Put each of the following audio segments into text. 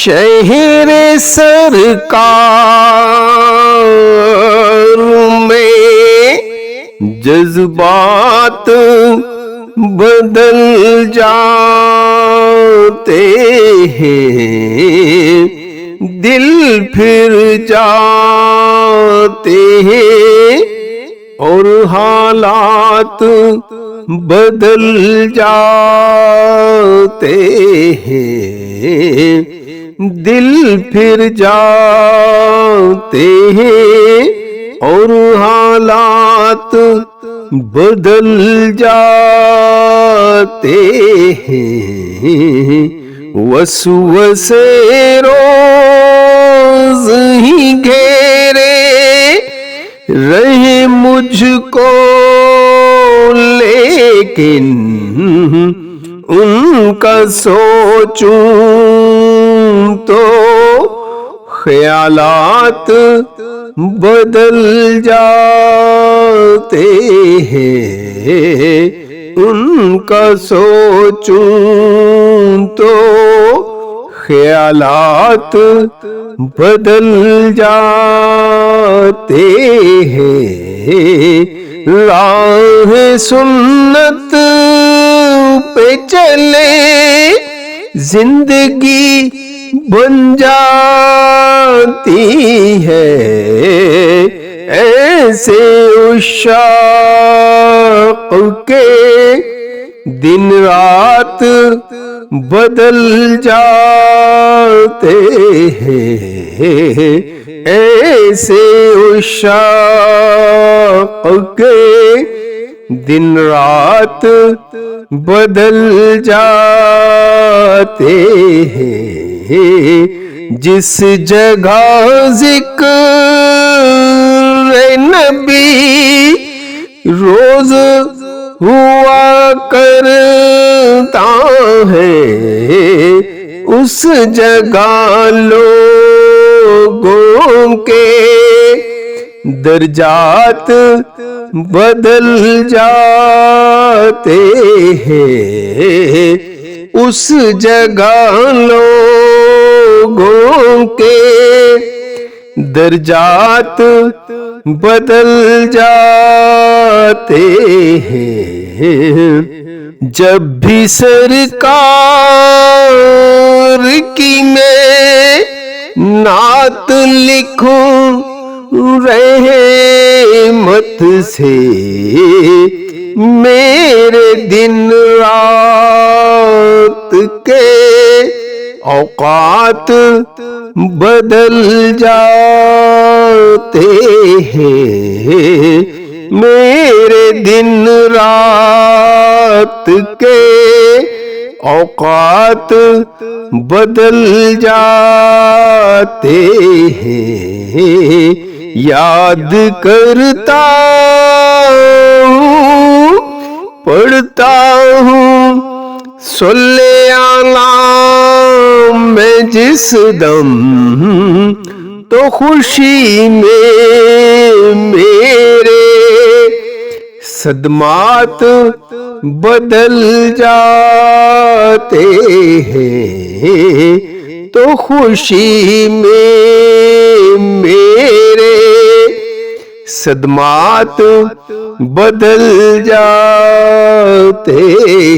شہر سرکار میں جذبات بدل جاتے ہیں، دل پھر جاتے ہیں اور حالات بدل جاتے ہیں، دل پھر جاتے ہیں اور حالات بدل جاتے ہیں۔ وسوسے روز ہی گھیرے رہے مجھ کو، لیکن ان کا سوچوں تو خیالات بدل جاتے ہیں، ان کا سوچوں تو خیالات بدل جاتے ہیں۔ راہ سنت پہ چلے زندگی بن جاتی ہے، ایسے عشاق کے دن رات بدل جاتے ہیں، ایسے عشاق کے دن رات بدل جاتے ہیں۔ جس جگہ ذکر نبی روز ہوا کرتا ہے، اس جگہ لوگوں کے درجات بدل جاتے ہیں، اس جگہ لوگوں کے درجات بدل جاتے ہیں۔ جب بھی سرکار کی میں نعت لکھوں رحمت سے، میرے دن رات کے اوقات بدل جاتے ہیں، میرے دن رات کے اوقات بدل جاتے ہیں۔ یاد کرتا ہوں، پڑھتا ہوں صلی علی میں جس دم، تو خوشی میں میرے صدمات بدل جاتے ہیں، تو خوشی میں میرے صدمات بدل جاتے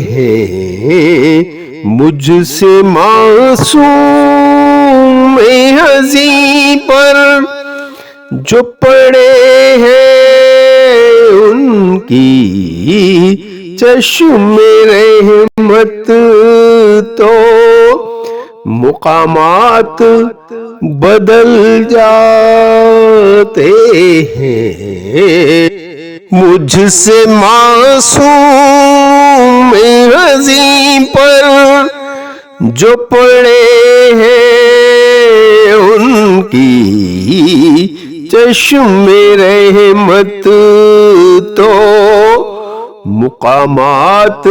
ہیں۔ مجھ سے معصوم ہنسی پر جو پڑے ہیں ان کی چشم رحمت تو مقامات بدل جاتے ہیں۔ مجھ سے معصوم ہنسی پر جو پڑے ہیں ان کی چشم رحمت تو مقامات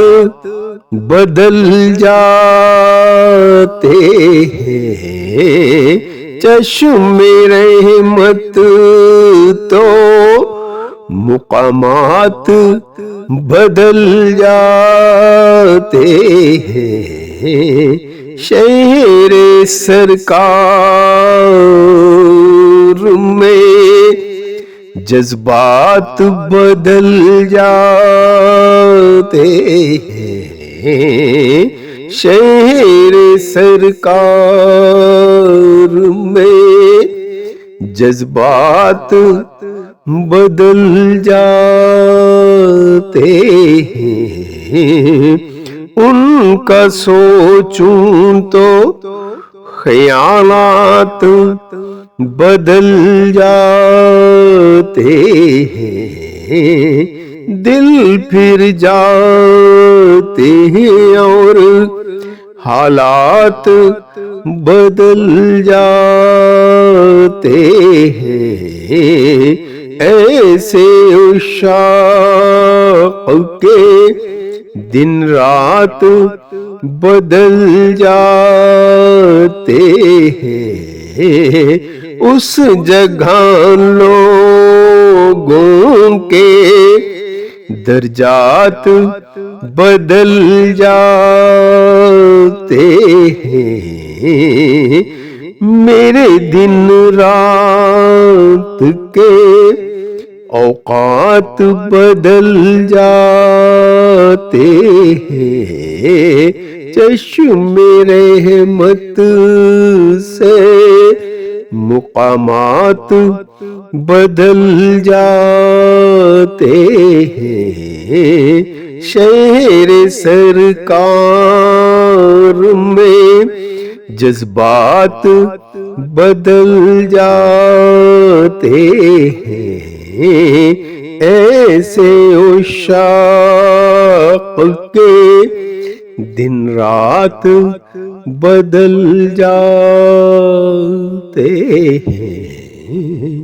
بدل جاتے ہیں، چشم رحمت تو مقامات بدل جاتے ہیں۔ شہر سرکار میں جذبات بدل جاتے ہیں، شہر سرکار میں جذبات بدل جاتے ہیں، ان کا سوچوں تو خیالات بدل جاتے ہیں، دل پھر جاتے ہیں اور حالات بدل جاتے ہیں، ایسے عشاق کے دن رات بدل جاتے ہیں، اس جگہ لوگوں کے درجات بدل جاتے ہیں، میرے دن رات کے اوقات بدل جاتے ہیں، چشم رحمت سے مقامات بدل جاتے ہیں، شہر سرکار میں جذبات بدل جاتے ہیں، ایسے عشاق کے دن رات بدل جاتے ہیں۔